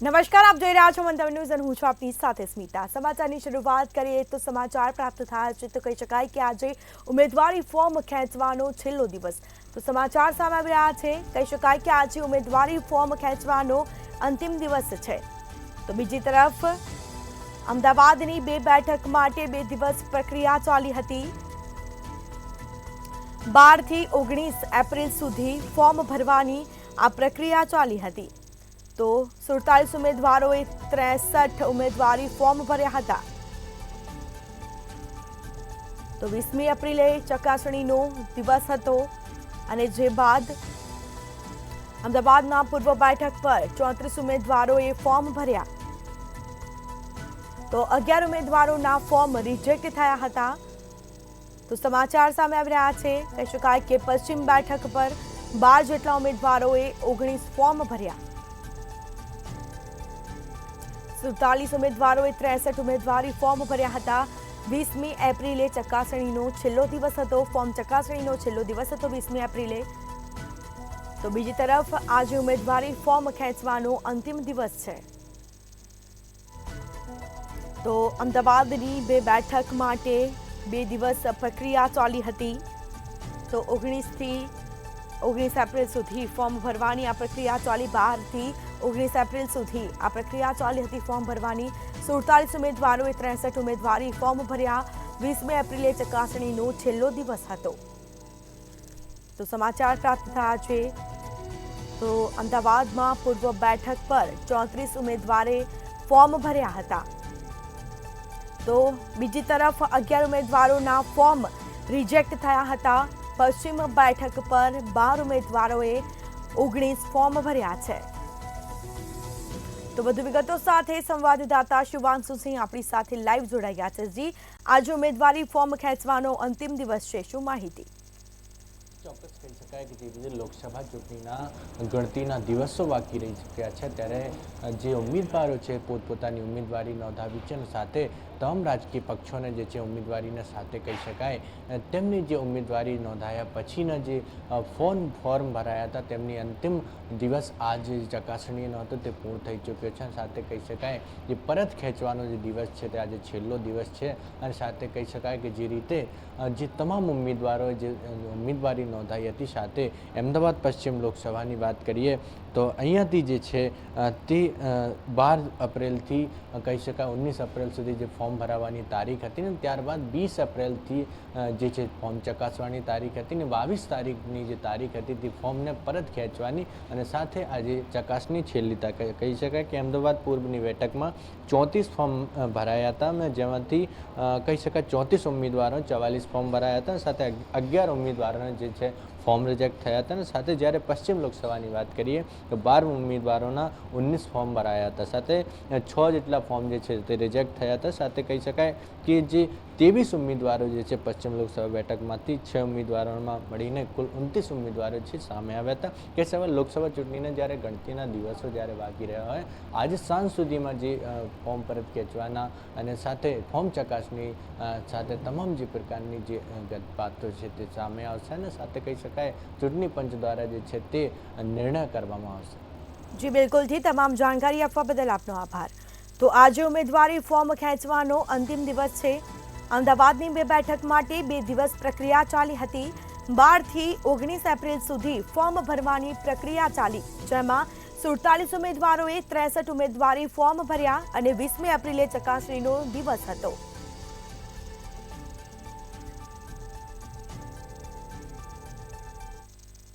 નમસ્કાર, આપ જોઈ રહ્યા છો મંતવ્ય ન્યૂઝ અને હું છું આપની સાથે સ્મિતા। સમાચારની શરૂઆત કરીએ તો સમાચાર પ્રાપ્ત થયા છે તો કહી શકાય કે આજે ઉમેદવારી ફોર્મ ખેંચવાનો છેલ્લો દિવસ। તો સમાચાર સામે આવી રહ્યા છે, કહી શકાય કે આજે ઉમેદવારી ફોર્મ ખેંચવાનો અંતિમ દિવસ છે। તો બીજી તરફ અમદાવાદની 2 બેઠક માટે 2 દિવસ પ્રક્રિયા ચાલી હતી। 12 થી 19 એપ્રિલ સુધી ફોર્મ ભરવાની આ પ્રક્રિયા ચાલી હતી। તો 47 ઉમેદવારોએ 63 ઉમેદવારી ફોર્મ ભર્યા હતા। તો 20મી એપ્રિલે ચકાસણીનો દિવસ હતો અને જે બાદ અમદાવાદના પૂર્વ બેઠક પર 34 ઉમેદવારોએ ફોર્મ ભર્યા। તો 11 ઉમેદવારોના ફોર્મ રિજેક્ટ થયા હતા। તો સમાચાર સામે આવી રહ્યા છે, કહી શકાય કે પશ્ચિમ બેઠક પર 12 જેટલા ઉમેદવારોએ 19 ફોર્મ ભર્યા। 47 ઉમેદવારોએ 63 ઉમેદવારી ફોર્મ ભર્યા હતા। 20મી એપ્રિલે ચકાસણીનો છેલ્લો દિવસ હતો। ફોર્મ ચકાસણીનો છેલ્લો દિવસ હતો 20મી એપ્રિલે। તો બીજી તરફ આજે ઉમેદવારી ફોર્મ ખેંચવાનો અંતિમ દિવસ છે। તો અમદાવાદની 2 બેઠક માટે 2 દિવસ પ્રક્રિયા ચાલી હતી। તો 19 એપ્રિલ સુધી ફોર્મ ભરવાની આ પ્રક્રિયા ચાલી। 12 થી 19 એપ્રિલ સુધી આ પ્રક્રિયા ચાલી હતી ફોર્મ ભરવાની। 47 ઉમેદવારોએ 63 ઉમેદવારી ફોર્મ ભર્યા। 20મી એપ્રિલે ચકાસણીનો છેલ્લો દિવસ હતો। તો સમાચાર પ્રાપ્ત થયા છે તો અમદાવાદમાં પૂર્વ બેઠક પર 34 ઉમેદવારે ફોર્મ ભર્યા હતા। તો બીજી તરફ 11 ઉમેદવારોના ફોર્મ રિજેક્ટ થયા હતા। પશ્ચિમ બેઠક પર 12 ઉમેદવારોએ 19 ફોર્મ ભર્યા છે। તો વધુ વિગતો સાથે સંવાદદાતા શિવાંશુ સિંહ આપણી સાથે લાઈવ જોડાયા છે। જી, આજે ઉમેદવારી ફોર્મ ખેંચવાનો અંતિમ દિવસ છે, શું માહિતી? ચોક્કસ કહી શકાય કે જે રીતે લોકસભા ચૂંટણીના ગણતરીના દિવસો બાકી રહી ચૂક્યા છે, ત્યારે જે ઉમેદવારો છે પોતપોતાની ઉમેદવારી નોંધાવી છે અને સાથે તમામ રાજકીય પક્ષોને જે છે ઉમેદવારીને સાથે કહી શકાય તેમની જે ઉમેદવારી નોંધાયા પછીના જે ફોર્મ ભરાયા હતા તેમની અંતિમ દિવસ આજે ચકાસણીનો હતો તે પૂર્ણ થઈ ચૂક્યો છે। સાથે કહી શકાય જે પરત ખેંચવાનો જે દિવસ છે તે આજે છેલ્લો દિવસ છે અને સાથે કહી શકાય કે જે રીતે જે તમામ ઉમેદવારોએ જે ઉમેદવારી નોંધાઈ હતી, સાથે અમદાવાદ પશ્ચિમ લોકસભાની વાત કરીએ તો અહીંયાથી જે છે તે 12 એપ્રિલથી કહી શકાય 19 એપ્રિલ સુધી જે ફોર્મ ભરાવાની તારીખ હતી ને ત્યારબાદ 20 એપ્રિલથી જે છે ફોર્મ ચકાસવાની તારીખ હતી ને 22 તારીખની જે તારીખ હતી તે ફોર્મને પરત ખેંચવાની અને સાથે આજે ચકાસણી છેલ્લી કહી શકાય કે અમદાવાદ પૂર્વની બેઠકમાં 34 ફોર્મ ભરાયા હતા અને જેમાંથી કહી શકાય 34 ઉમેદવારો 44 ફોર્મ ભરાયા હતા સાથે 11 ઉમેદવારોને જે છે ફોર્મ રિજેક્ટ થયા હતા અને સાથે જ્યારે પશ્ચિમ લોકસભાની વાત કરીએ તો 12 ઉમેદવારોના 19 ફોર્મ ભરાયા હતા। સાથે 6 જેટલા ફોર્મ જે છે તે રિજેક્ટ થયા હતા। સાથે કહી શકાય કે જે 23 ઉમેદવારો જે છે પશ્ચિમ લોકસભા બેઠકમાંથી 6 ઉમેદવારોમાં મળીને કુલ 29 ઉમેદવારો છે સામે આવ્યા હતા। કે સવાલ લોકસભા ચૂંટણીના જ્યારે ગણતરીના દિવસો જ્યારે બાકી રહ્યા હોય આજે સાંજ સુધીમાં જે ફોર્મ પરત ખેંચવાના અને સાથે ફોર્મ ચકાસણી સાથે તમામ જે પ્રકારની જે વાતો છે તે સામે આવશે અને સાથે કહી શકાય ચૂંટણી પંચ દ્વારા જે છે તે નિર્ણય કરવામાં આવશે। જી બિલકુલથી તમામ જાણકારી આપવા બદલ આપનો આભાર। તો આજે ઉમેદવારી ફોર્મ ખેંચવાનો અંતિમ દિવસ છે। અમદાવાદની 2 બેઠક માટે 2 દિવસ પ્રક્રિયા ચાલી હતી। 12 થી 19 એપ્રિલ સુધી ફોર્મ ભરવાની પ્રક્રિયા ચાલી, જેમાં 47 ઉમેદવારોએ 63 ઉમેદવારી ફોર્મ ભર્યા અને 20મી એપ્રિલે ચકાસણીનો દિવસ હતો।